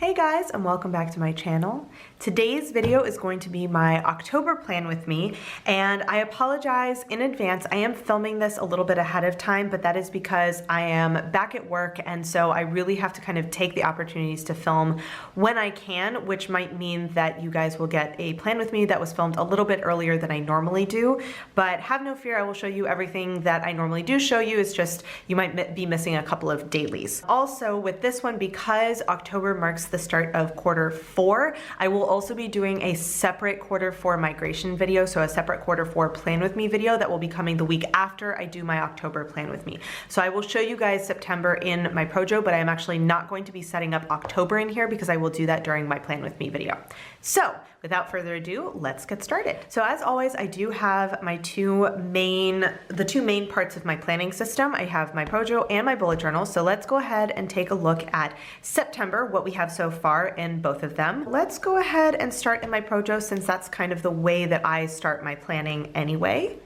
Hey guys, and welcome back to my channel. Today's video is going to be my October plan with me, and I apologize in advance. I am filming this a little bit ahead of time, but that is because I am back at work, and so I really have to kind of take the opportunities to film when I can, which might mean that you guys will get a plan with me that was filmed a little bit earlier than I normally do, but have no fear, I will show you everything that I normally do show you. It's just you might be missing a couple of dailies. Also with this one, because October marks the start of Q4, I will also be doing a separate Q4 migration video, so a separate Q4 plan with me video that will be coming the week after I do my October plan with me. So I will show you guys September in my Projo, but I'm actually not going to be setting up October in here because I will do that during my plan with me video. So without further ado, let's get started. So as always, I do have my two main parts of my planning system. I have my Projo and my bullet journal. So let's go ahead and take a look at September, what we have so far in both of them. Let's go ahead and start in my Projo since that's kind of the way that I start my planning anyway.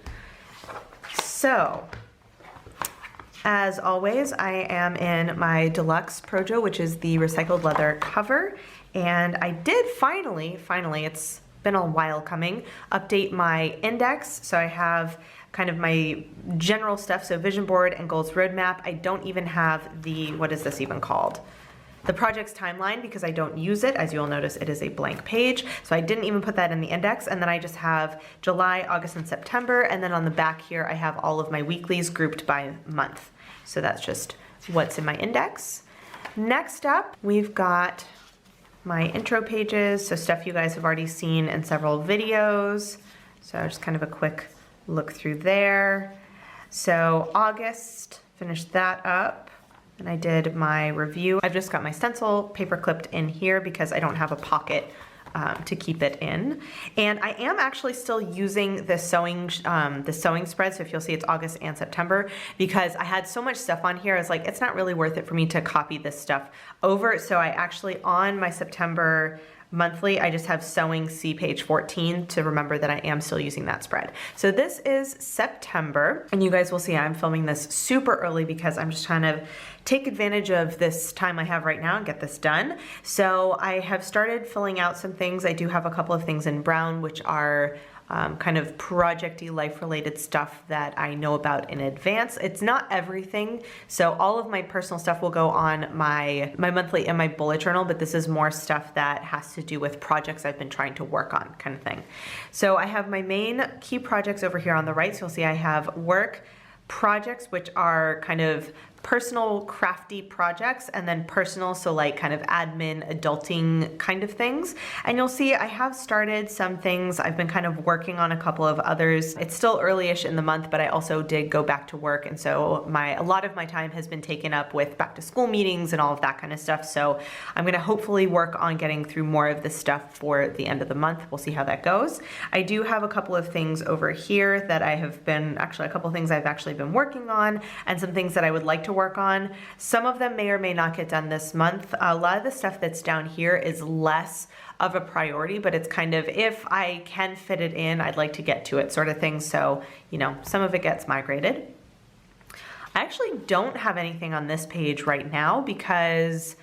So as always, I am in my Deluxe Projo, which is the recycled leather cover. And I did finally, it's been a while coming, update my index. So I have kind of my general stuff, so vision board and goals roadmap. I don't even have the, what is this even called? The project's timeline, because I don't use it. As you'll notice, it is a blank page. So I didn't even put that in the index. And then I just have July, August, and September. And then on the back here, I have all of my weeklies grouped by month. So that's just what's in my index. Next up, we've got my intro pages, so stuff you guys have already seen in several videos. So just kind of a quick look through there. So August, finished that up. And I did my review. I've just got my stencil paper clipped in here because I don't have a pocket to keep it in. And I am actually still using the sewing spread. So if you'll see, it's August and September, because I had so much stuff on here. I was like, it's not really worth it for me to copy this stuff over. So I actually, on my September monthly, I just have sewing C page 14 to remember that I am still using that spread. So this is September, and you guys will see I'm filming this super early because I'm just trying to take advantage of this time I have right now and get this done. So I have started filling out some things. I do have a couple of things in brown, which are kind of project-y, life-related stuff that I know about in advance. It's not everything, so all of my personal stuff will go on my monthly and my bullet journal, but this is more stuff that has to do with projects I've been trying to work on, kind of thing. So I have my main key projects over here on the right, so you'll see I have work projects, which are kind of personal crafty projects, and then personal, so like kind of admin, adulting kind of things. And you'll see I have started some things. I've been kind of working on a couple of others. It's still early-ish in the month, but I also did go back to work, and so a lot of my time has been taken up with back to school meetings and all of that kind of stuff. So I'm gonna hopefully work on getting through more of this stuff for the end of the month. We'll see how that goes. I do have a couple of things over here that I have been, actually a couple of things I've actually been working on, and some things that I would like to work on. Some of them may or may not get done this month. A lot of the stuff that's down here is less of a priority, but it's kind of, if I can fit it in, I'd like to get to it sort of thing. So, you know, some of it gets migrated. I actually don't have anything on this page right now because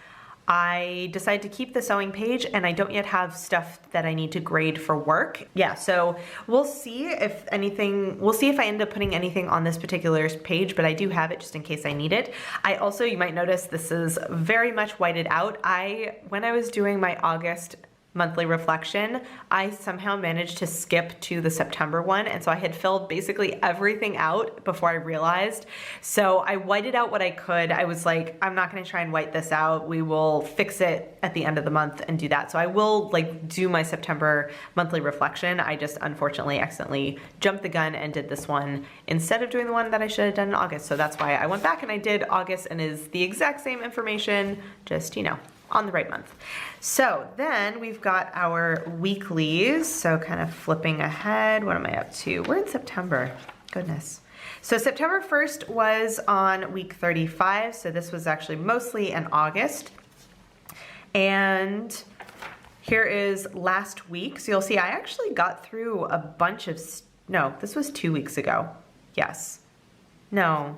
I decided to keep the sewing page and I don't yet have stuff that I need to grade for work. Yeah, so we'll see if I end up putting anything on this particular page, but I do have it just in case I need it. I also, you might notice this is very much whited out. When I was doing my August monthly reflection, I somehow managed to skip to the September one, and so I had filled basically everything out before I realized. So I whited out what I could. I was like, I'm not gonna try and white this out. We will fix it at the end of the month and do that. So I will like do my September monthly reflection. I just unfortunately accidentally jumped the gun and did this one instead of doing the one that I should have done in August. So that's why I went back and I did August, and is the exact same information, just, you know, on the right month. So then we've got our weeklies. So kind of flipping ahead, what am I up to? We're in September, goodness. So September 1st was on week 35. So this was actually mostly in August. And here is last week. So you'll see I actually got through a bunch of, no, this was 2 weeks ago. Yes, no.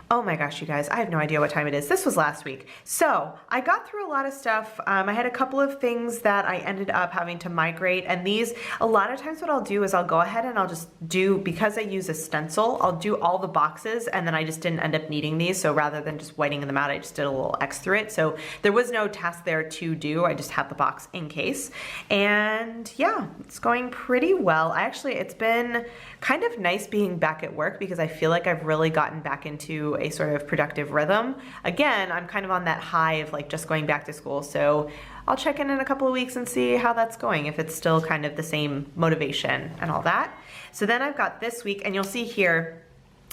Oh my gosh, you guys, I have no idea what time it is. This was last week. So I got through a lot of stuff. I had a couple of things that I ended up having to migrate, and these, a lot of times what I'll do is I'll go ahead and I'll just do, because I use a stencil, I'll do all the boxes, and then I just didn't end up needing these. So rather than just whiting them out, I just did a little X through it. So there was no task there to do. I just had the box in case. And yeah, it's going pretty well. It's been kind of nice being back at work because I feel like I've really gotten back into a sort of productive rhythm. Again, I'm kind of on that high of like just going back to school. So I'll check in a couple of weeks and see how that's going, if it's still kind of the same motivation and all that. So then I've got this week, and you'll see here,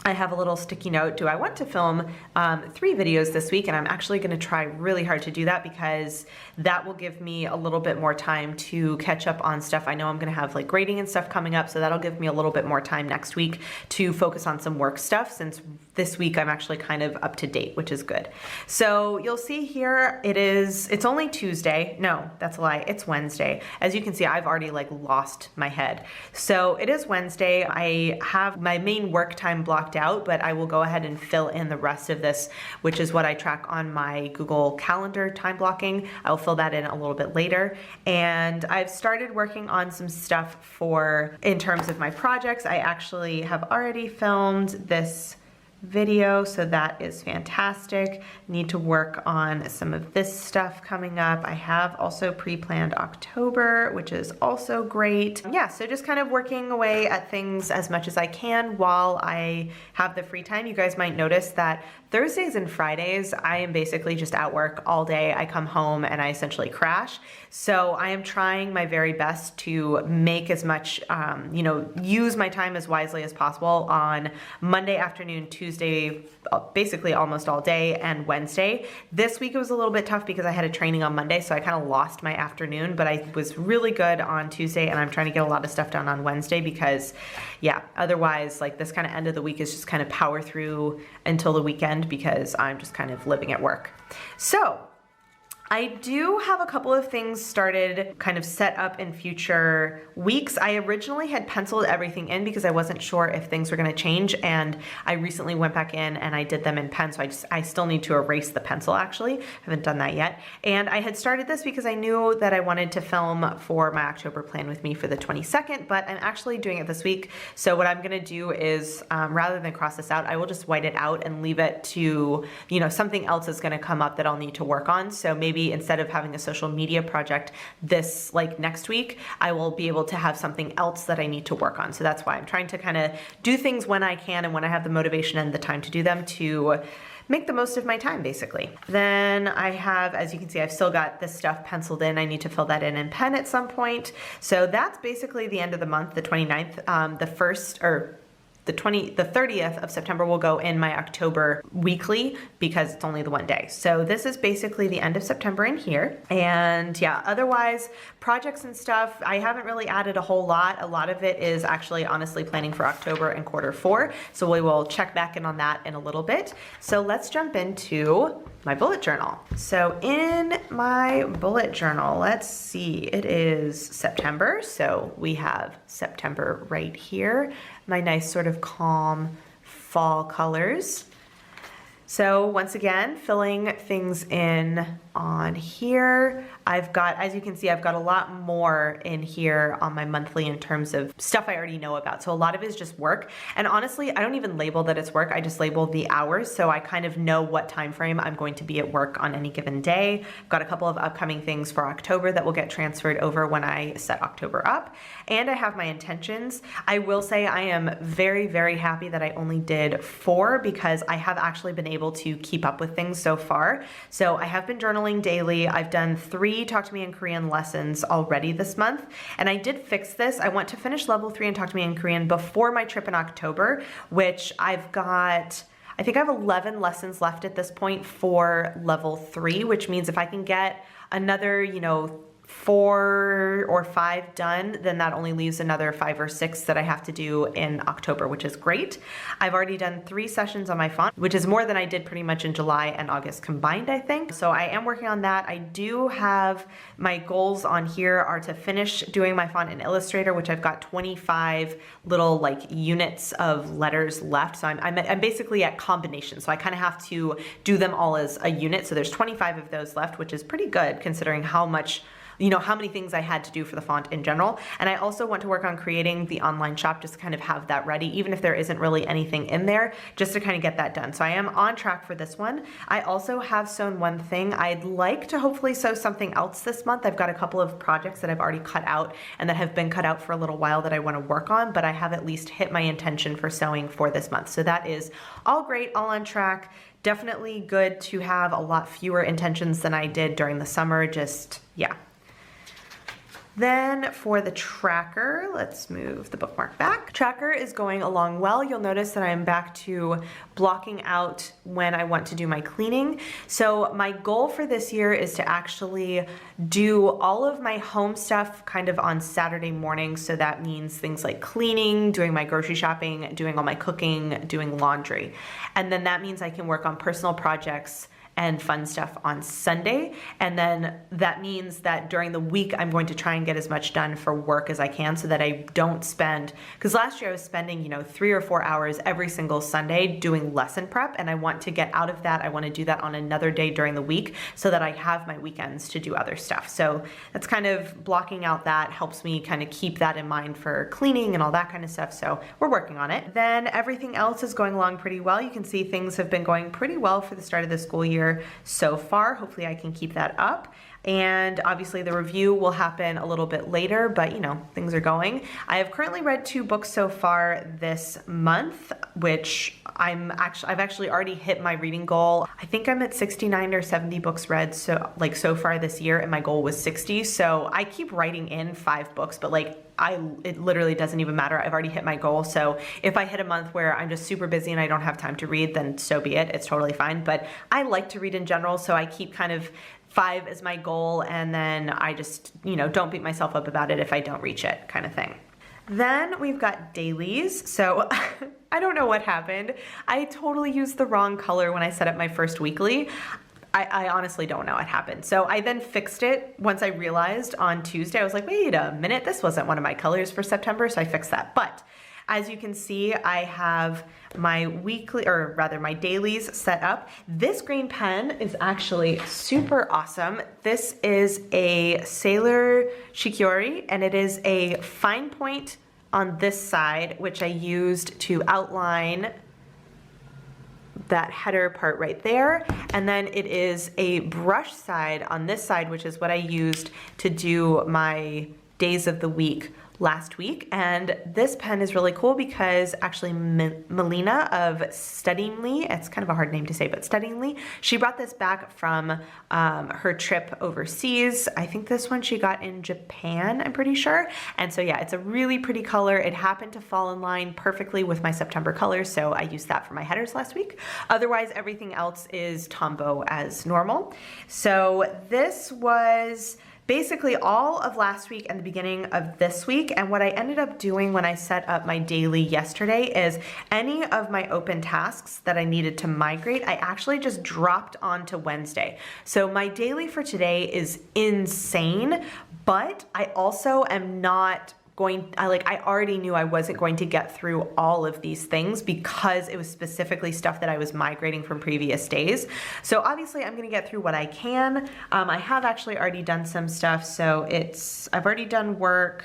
I have a little sticky note. Do I want to film 3 videos this week? And I'm actually going to try really hard to do that because that will give me a little bit more time to catch up on stuff. I know I'm going to have like grading and stuff coming up, so that'll give me a little bit more time next week to focus on some work stuff, since this week I'm actually kind of up to date, which is good. So you'll see here, it's only Tuesday. No, that's a lie. It's Wednesday. As you can see, I've already like lost my head. So it is Wednesday. I have my main work time blocked out, but I will go ahead and fill in the rest of this, which is what I track on my Google Calendar time blocking. I'll fill that in a little bit later. And I've started working on some stuff in terms of my projects. I actually have already filmed this video, so that is fantastic. Need to work on some of this stuff coming up. I have also pre-planned October, which is also great. Yeah, so just kind of working away at things as much as I can while I have the free time. You guys might notice that Thursdays and Fridays, I am basically just at work all day. I come home and I essentially crash. So I am trying my very best to make as much, use my time as wisely as possible on Monday afternoon, Tuesday, basically almost all day, and Wednesday. This week it was a little bit tough because I had a training on Monday, so I kind of lost my afternoon, but I was really good on Tuesday, and I'm trying to get a lot of stuff done on Wednesday because, yeah, otherwise, like this kind of end of the week is just kind of power through until the weekend because I'm just kind of living at work. So I do have a couple of things started, kind of set up in future weeks. I originally had penciled everything in because I wasn't sure if things were going to change, and I recently went back in and I did them in pen, so I still need to erase the pencil actually. I haven't done that yet. And I had started this because I knew that I wanted to film for my October plan with me for the 22nd, but I'm actually doing it this week. So what I'm going to do is, rather than cross this out, I will just white it out and leave it to, something else is going to come up that I'll need to work on. So maybe instead of having a social media project this next week, I will be able to have something else that I need to work on. So that's why I'm trying to kind of do things when I can and when I have the motivation and the time to do them, to make the most of my time basically. Then I have, as you can see, I've still got this stuff penciled in. I need to fill that in pen at some point. So that's basically the end of the month, the 29th. The 30th of September will go in my October weekly because it's only the one day. So this is basically the end of September in here. And yeah, otherwise projects and stuff, I haven't really added a whole lot. A lot of it is actually honestly planning for October and Q4. So we will check back in on that in a little bit. So let's jump into my bullet journal. So in my bullet journal, let's see, it is September. So we have September right here. My nice sort of calm fall colors. So once again, filling things in on here. I've got, as you can see, I've got a lot more in here on my monthly in terms of stuff I already know about. So a lot of it is just work. And honestly, I don't even label that it's work. I just label the hours. So I kind of know what time frame I'm going to be at work on any given day. I've got a couple of upcoming things for October that will get transferred over when I set October up. And I have my intentions. I will say I am very, very happy that I only did 4 because I have actually been able to keep up with things so far. So I have been journaling daily. I've done 3 Talk to Me in Korean lessons already this month, and I did fix this. I want to finish level 3 and Talk to Me in Korean before my trip in October, which I've got, I think I have 11 lessons left at this point for level 3, which means if I can get another, 4 or 5 done, then that only leaves another 5 or 6 that I have to do in October, which is great. I've already done 3 sessions on my font, which is more than I did pretty much in July and August combined, I think. So I am working on that. I do have my goals on here are to finish doing my font in Illustrator, which I've got 25 little like units of letters left. So I'm basically at combination. So I kind of have to do them all as a unit. So there's 25 of those left, which is pretty good considering how much, you know, how many things I had to do for the font in general. And I also want to work on creating the online shop, just to kind of have that ready, even if there isn't really anything in there, just to kind of get that done. So I am on track for this one. I also have sewn one thing. I'd like to hopefully sew something else this month. I've got a couple of projects that I've already cut out and that have been cut out for a little while that I want to work on, but I have at least hit my intention for sewing for this month. So that is all great, all on track. Definitely good to have a lot fewer intentions than I did during the summer. Just, yeah. Then for the tracker, let's move the bookmark back. Tracker is going along well. You'll notice that I'm back to blocking out when I want to do my cleaning. So my goal for this year is to actually do all of my home stuff kind of on Saturday morning. So that means things like cleaning, doing my grocery shopping, doing all my cooking, doing laundry. And then that means I can work on personal projects and fun stuff on Sunday. And then that means that during the week, I'm going to try and get as much done for work as I can so that I don't spend, because last year I was spending, you know, 3 or 4 hours every single Sunday doing lesson prep. And I want to get out of that. I want to do that on another day during the week so that I have my weekends to do other stuff. So that's kind of blocking out that helps me kind of keep that in mind for cleaning and all that kind of stuff. So we're working on it. Then everything else is going along pretty well. You can see things have been going pretty well for the start of the school year so far. Hopefully I can keep that up. And obviously the review will happen a little bit later, but you know, things are going. I have currently read 2 books so far this month, which I've actually already hit my reading goal. I think I'm at 69 or 70 books read so far this year, and my goal was 60. So I keep writing in 5 books, but it literally doesn't even matter. I've already hit my goal. So if I hit a month where I'm just super busy and I don't have time to read, then so be it. It's totally fine. But I like to read in general, so I keep kind of 5 as my goal, and then I just, you know, don't beat myself up about it if I don't reach it, kind of thing. Then we've got dailies. So I don't know what happened. I totally used the wrong color when I set up my first weekly. I honestly don't know what happened. So I then fixed it once I realized on Tuesday. I was like, wait a minute, this wasn't one of my colors for September, so I fixed that. But as you can see, I have my weekly, or rather my dailies set up. This green pen is actually super awesome. This is a Sailor Shikiori, and it is a fine point on this side, which I used to outline that header part right there. And then it is a brush side on this side, which is what I used to do my days of the week last week. And this pen is really cool because actually Melina of Stationery, it's kind of a hard name to say, but Stationery, she brought this back from her trip overseas. I think this one she got in Japan, I'm pretty sure. And so yeah, it's a really pretty color. It happened to fall in line perfectly with my September colors, so I used that for my headers last week. Otherwise, everything else is Tombow as normal. So this was basically all of last week and the beginning of this week. And what I ended up doing when I set up my daily yesterday is any of my open tasks that I needed to migrate, I actually just dropped onto Wednesday. So my daily for today is insane, but I also am not I already knew I wasn't going to get through all of these things because it was specifically stuff that I was migrating from previous days. So obviously I'm gonna get through what I can. I have actually already done some stuff, so I've already done work.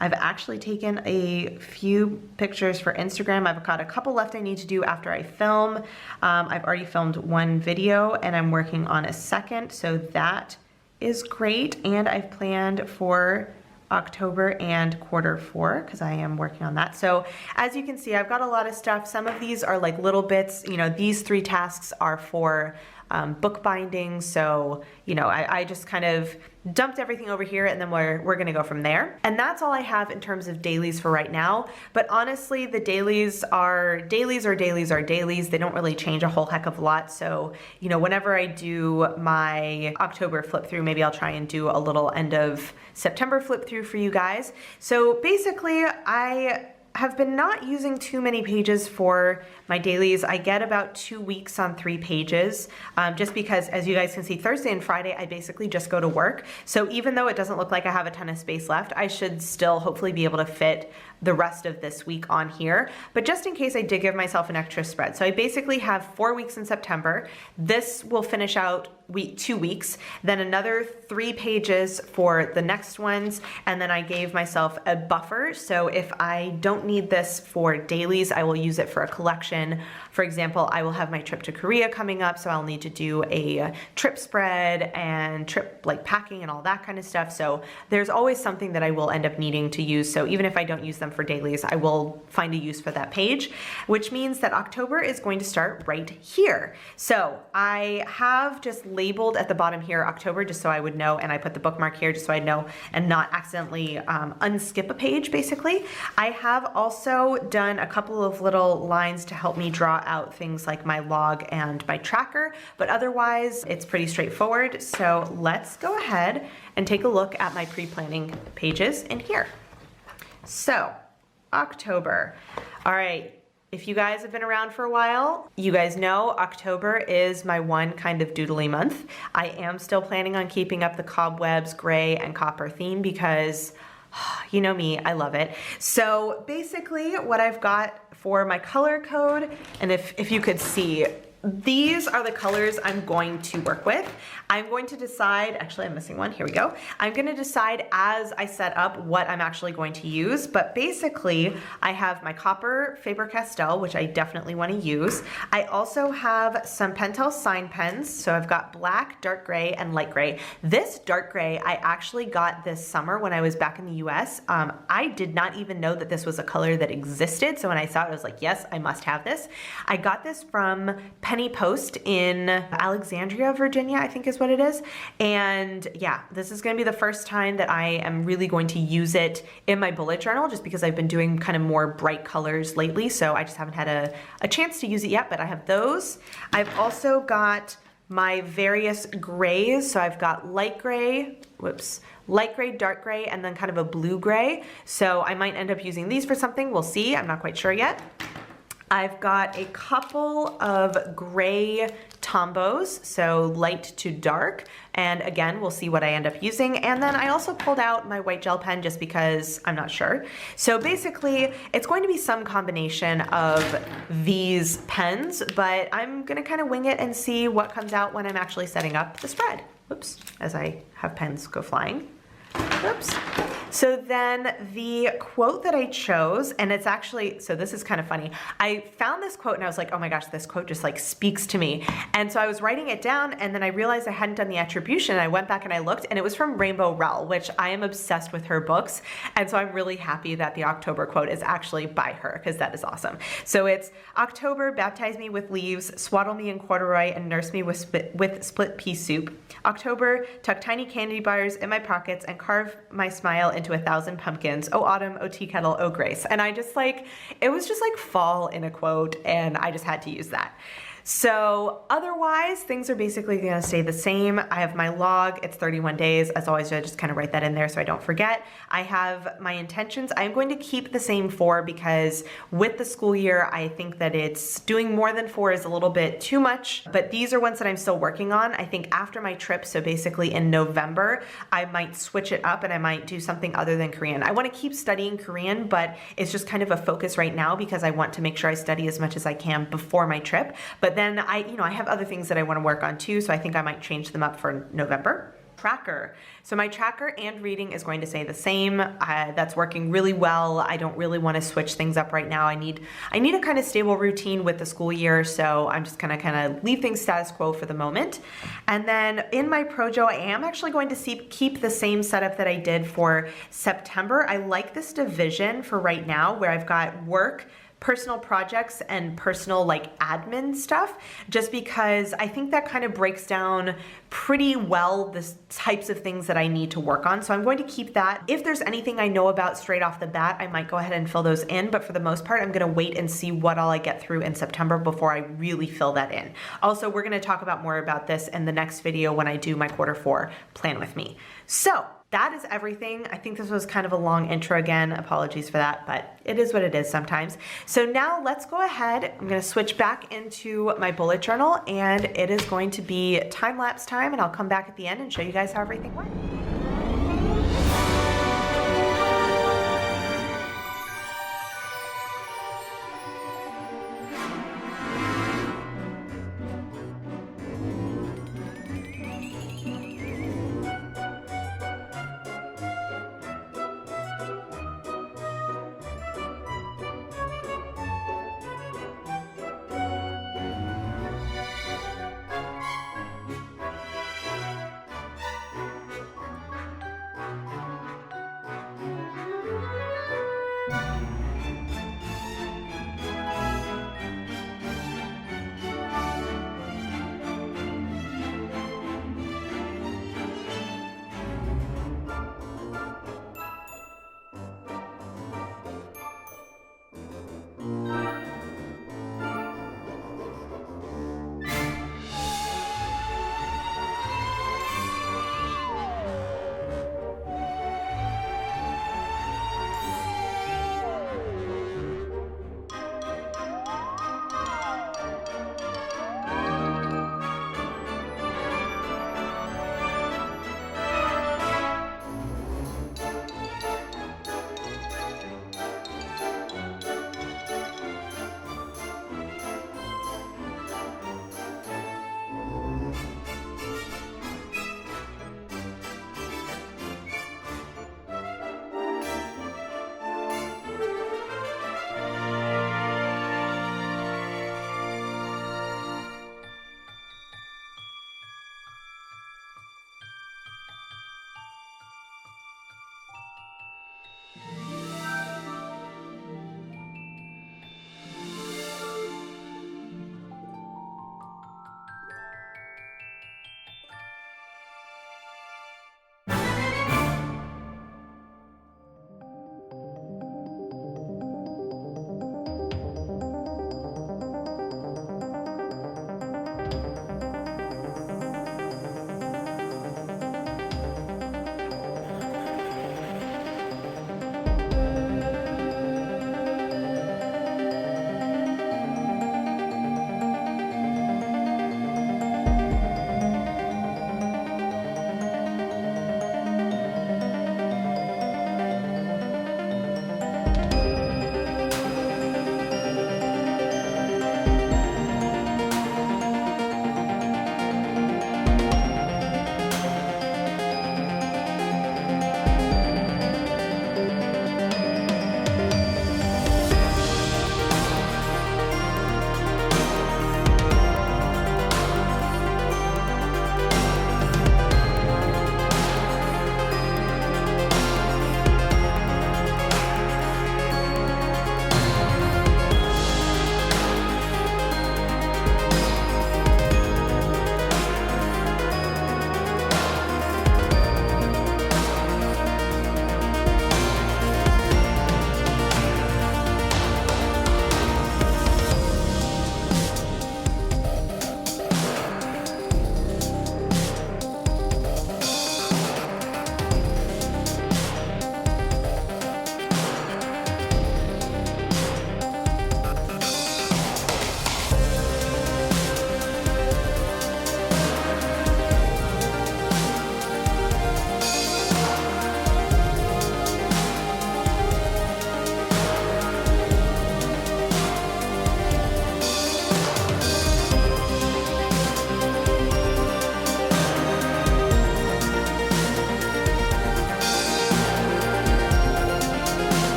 I've actually taken a few pictures for Instagram. I've got a couple left I need to do after I film. I've already filmed 1 video and I'm working on a second, so that is great. And I've planned for October and Q4 because I am working on that. So as you can see, I've got a lot of stuff. Some of these are like little bits, you know, these 3 tasks are for bookbinding. So, you know, I just kind of dumped everything over here, and then we're gonna go from there. And that's all I have in terms of dailies for right now. But honestly, the dailies are dailies. They don't really change a whole heck of a lot. So, you know, whenever I do my October flip through, maybe I'll try and do a little end of September flip through for you guys. So basically, I have been not using too many pages for my dailies. I get about 2 weeks on 3 pages, just because, as you guys can see, Thursday and Friday, I basically just go to work. So even though it doesn't look like I have a ton of space left, I should still hopefully be able to fit the rest of this week on here. But just in case, I did give myself an extra spread. So I basically have 4 weeks in September. This will finish out 2 weeks, then another 3 pages for the next ones, and then I gave myself a buffer. So if I don't need this for dailies, I will use it for a collection. For example, I will have my trip to Korea coming up, so I'll need to do a trip spread and trip like packing and all that kind of stuff. So there's always something that I will end up needing to use. So even if I don't use them for dailies, I will find a use for that page, which means that October is going to start right here. So I have just labeled at the bottom here October, just so I would know, and I put the bookmark here just so I know and not accidentally unskip a page, basically. I have also done a couple of little lines to help me draw out things like my log and my tracker, but otherwise it's pretty straightforward. So let's go ahead and take a look at my pre-planning pages in here. So October. All right. If you guys have been around for a while, you guys know October is my one kind of doodly month. I am still planning on keeping up the cobwebs, gray, and copper theme because you know me, I love it. So basically what I've got for my color code, and if you could see, these are the colors I'm going to work with. I'm going to decide, actually I'm missing one, here we go. I'm gonna decide as I set up what I'm actually going to use, but basically I have my copper FABER-CASTELL, which I definitely wanna use. I also have some PENTEL sign pens, so I've got black, dark gray, and light gray. This dark gray I actually got this summer when I was back in the US. I did not even know that this was a color that existed, so when I saw it, I was like, yes, I must have this. I got this from Penny Post in Alexandria, Virginia, I think is what it is. And yeah, this is going to be the first time that I am really going to use it in my bullet journal, just because I've been doing kind of more bright colors lately. So I just haven't had a chance to use it yet, but I have those. I've also got my various grays. So I've got light gray, light gray, dark gray, and then kind of a blue gray. So I might end up using these for something. We'll see. I'm not quite sure yet. I've got a couple of gray TOMBOWs, so light to dark, and again, we'll see what I end up using. And then I also pulled out my white gel pen just because I'm not sure. So basically, it's going to be some combination of these pens, but I'm gonna kind of wing it and see what comes out when I'm actually setting up the spread. Oops, as I have pens go flying. Oops. So then the quote that I chose, and it's actually, so this is kind of funny. I found this quote and I was like, oh my gosh, this quote just like speaks to me. And so I was writing it down and then I realized I hadn't done the attribution. I went back and I looked and it was from Rainbow Rowell, which I am obsessed with her books. And so I'm really happy that the October quote is actually by her because that is awesome. So it's October, baptize me with leaves, swaddle me in corduroy and nurse me with split pea soup. October, tuck tiny candy bars in my pockets and carve my smile into 1,000 pumpkins. Oh autumn, oh tea kettle, oh grace. And I just like, it was just like fall in a quote and I just had to use that. So otherwise, things are basically gonna stay the same. I have my log, it's 31 days. As always, I just kind of write that in there so I don't forget. I have my intentions. I'm going to keep the same 4 because with the school year, I think that it's doing more than 4 is a little bit too much, but these are ones that I'm still working on. I think after my trip, so basically in November, I might switch it up and I might do something other than Korean. I wanna keep studying Korean, but it's just kind of a focus right now because I want to make sure I study as much as I can before my trip. But then I have other things that I want to work on too, so I think I might change them up for November. Tracker. So my tracker and reading is going to stay the same. That's working really well. I don't really want to switch things up right now. I need a kind of stable routine with the school year, so I'm just gonna kind of leave things status quo for the moment. And then in my PROJO, I am actually going to keep the same setup that I did for September. I like this division for right now where I've got work, personal projects and personal like admin stuff, just because I think that kind of breaks down pretty well the types of things that I need to work on. So I'm going to keep that. If there's anything I know about straight off the bat, I might go ahead and fill those in, but for the most part, I'm gonna wait and see what all I get through in September before I really fill that in. Also, we're gonna talk about more about this in the next video when I do my Q4 plan with me. So that is everything. I think this was kind of a long intro again. Apologies for that, but it is what it is sometimes. So now let's go ahead. I'm gonna switch back into my bullet journal, and it is going to be time lapse time, and I'll come back at the end and show you guys how everything went.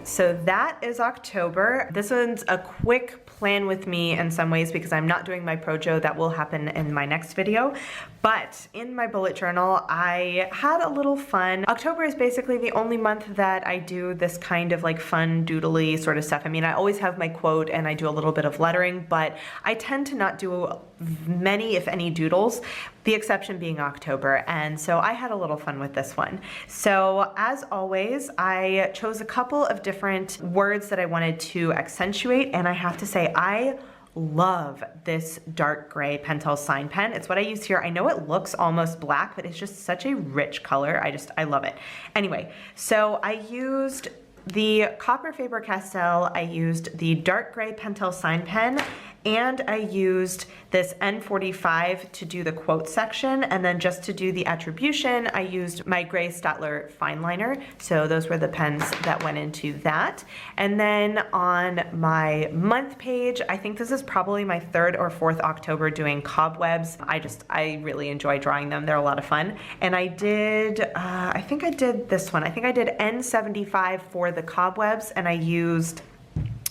So that is October. This one's a quick plan with me in some ways because I'm not doing my PROJO. That will happen in my next video. But in my bullet journal, I had a little fun. October is basically the only month that I do this kind of like fun doodly sort of stuff. I mean, I always have my quote and I do a little bit of lettering, but I tend to not do many, if any, doodles, the exception being October. And so I had a little fun with this one. So as always, I chose a couple of different words that I wanted to accentuate, and I have to say, I love this dark gray Pentel sign pen. It's what I use here. I know it looks almost black, but it's just such a rich color. I love it. Anyway, so I used the copper Faber-Castell, I used the dark gray Pentel sign pen, and I used this N45 to do the quote section, and then just to do the attribution, I used my gray STAEDTLER fineliner. So those were the pens that went into that. And then on my month page, I think this is probably my 3rd or 4th October doing cobwebs. I really enjoy drawing them. They're a lot of fun. And I did, I think I did this one. I think I did N75 for the cobwebs, and I used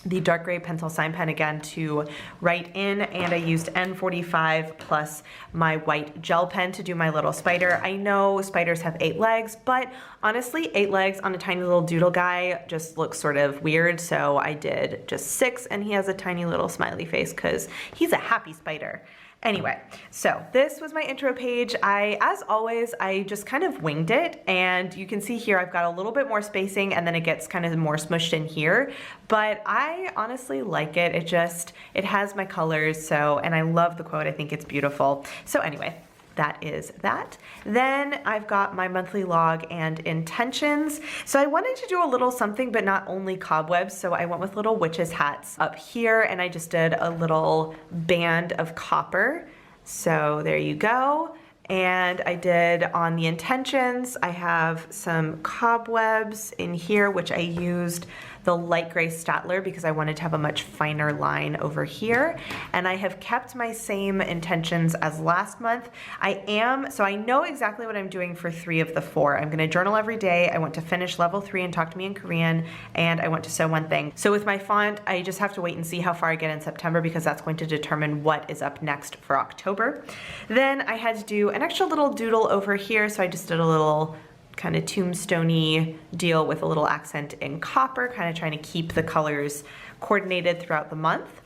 the dark gray Pentel sign pen again to write in, and I used N45 plus my white gel pen to do my little spider. I know spiders have 8 legs, but honestly 8 legs on a tiny little doodle guy just looks sort of weird, so I did just 6, and he has a tiny little smiley face because he's a happy spider. Anyway, so this was my intro page. As always, I just kind of winged it, and you can see here I've got a little bit more spacing and then it gets kind of more smushed in here, but I honestly like it. It has my colors, so, and I love the quote. I think it's beautiful. So anyway, that is that. Then I've got my monthly log and intentions. So I wanted to do a little something, but not only cobwebs. So I went with little witches hats up here, and I just did a little band of copper. So there you go. And I did on the intentions, I have some cobwebs in here, which I used the light gray STAEDTLER because I wanted to have a much finer line over here. And I have kept my same intentions as last month. So I know exactly what I'm doing for 3 of the 4. I'm gonna journal every day. I want to finish level 3 and talk to me in Korean, and I want to sew one thing. So with my font, I just have to wait and see how far I get in September because that's going to determine what is up next for October. Then I had to do an extra little doodle over here, so I just did a little kind of tombstone-y deal with a little accent in copper, kind of trying to keep the colors coordinated throughout the month.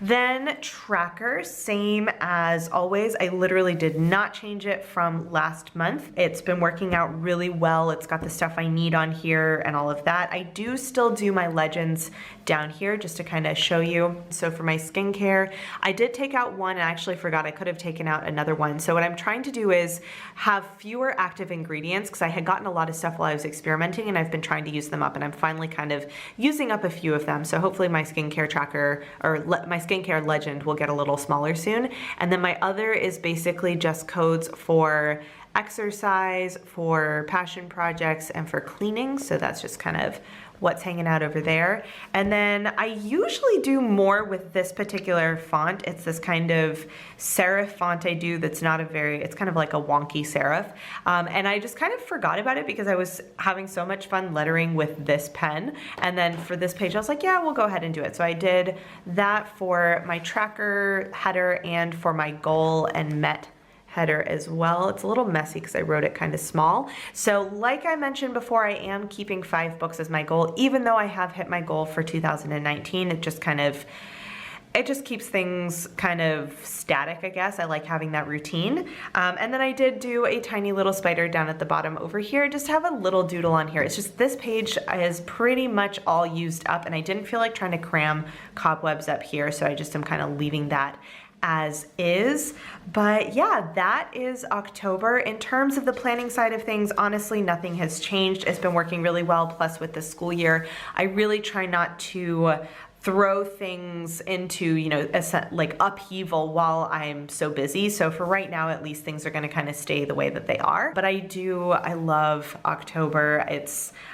Then tracker, same as always. I literally did not change it from last month. It's been working out really well. It's got the stuff I need on here and all of that. I do still do my legends down here just to kind of show you. So for my skincare, I did take out one, and I actually forgot I could have taken out another one. So what I'm trying to do is have fewer active ingredients because I had gotten a lot of stuff while I was experimenting, and I've been trying to use them up, and I'm finally kind of using up a few of them. So hopefully my skincare tracker, or my skincare legend, will get a little smaller soon. And then my other is basically just codes for exercise, for passion projects, and for cleaning. So that's just kind of what's hanging out over there. And then I usually do more with this particular font. It's this kind of serif font I do that's not it's kind of like a wonky serif. And I just kind of forgot about it because I was having so much fun lettering with this pen. And then for this page, I was like, yeah, we'll go ahead and do it. So I did that for my tracker header and for my goal and met header as well. It's a little messy because I wrote it kind of small. So like I mentioned before, I am keeping 5 books as my goal, even though I have hit my goal for 2019. It just keeps things kind of static, I guess. I like having that routine. And then I did do a tiny little spider down at the bottom over here, just have a little doodle on here. It's just this page is pretty much all used up, and I didn't feel like trying to cram cobwebs up here, so I just am kind of leaving that as is. But yeah, that is October. In terms of the planning side of things, honestly, nothing has changed. It's been working really well. Plus with the school year, I really try not to throw things into, you know, like upheaval while I'm so busy. So for right now, at least things are going to kind of stay the way that they are. But I love October.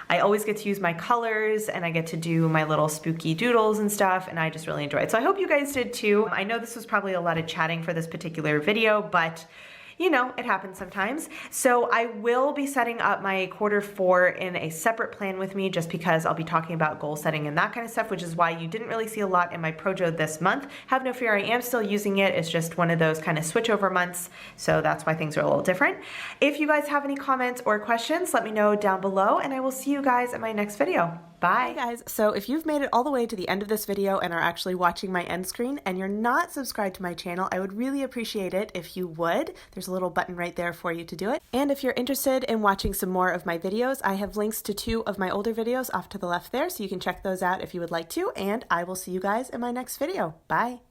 I always get to use my colors, and I get to do my little spooky doodles and stuff, and I just really enjoy it. So I hope you guys did too. I know this was probably a lot of chatting for this particular video, but you know, it happens sometimes. So I will be setting up my Q4 in a separate plan with me just because I'll be talking about goal setting and that kind of stuff, which is why you didn't really see a lot in my PROJO this month. Have no fear, I am still using it. It's just one of those kind of switchover months, so that's why things are a little different. If you guys have any comments or questions, let me know down below, and I will see you guys in my next video. Bye. Hey guys, so if you've made it all the way to the end of this video and are actually watching my end screen and you're not subscribed to my channel, I would really appreciate it if you would. There's a little button right there for you to do it. And if you're interested in watching some more of my videos, I have links to 2 of my older videos off to the left there, so you can check those out if you would like to, and I will see you guys in my next video. Bye.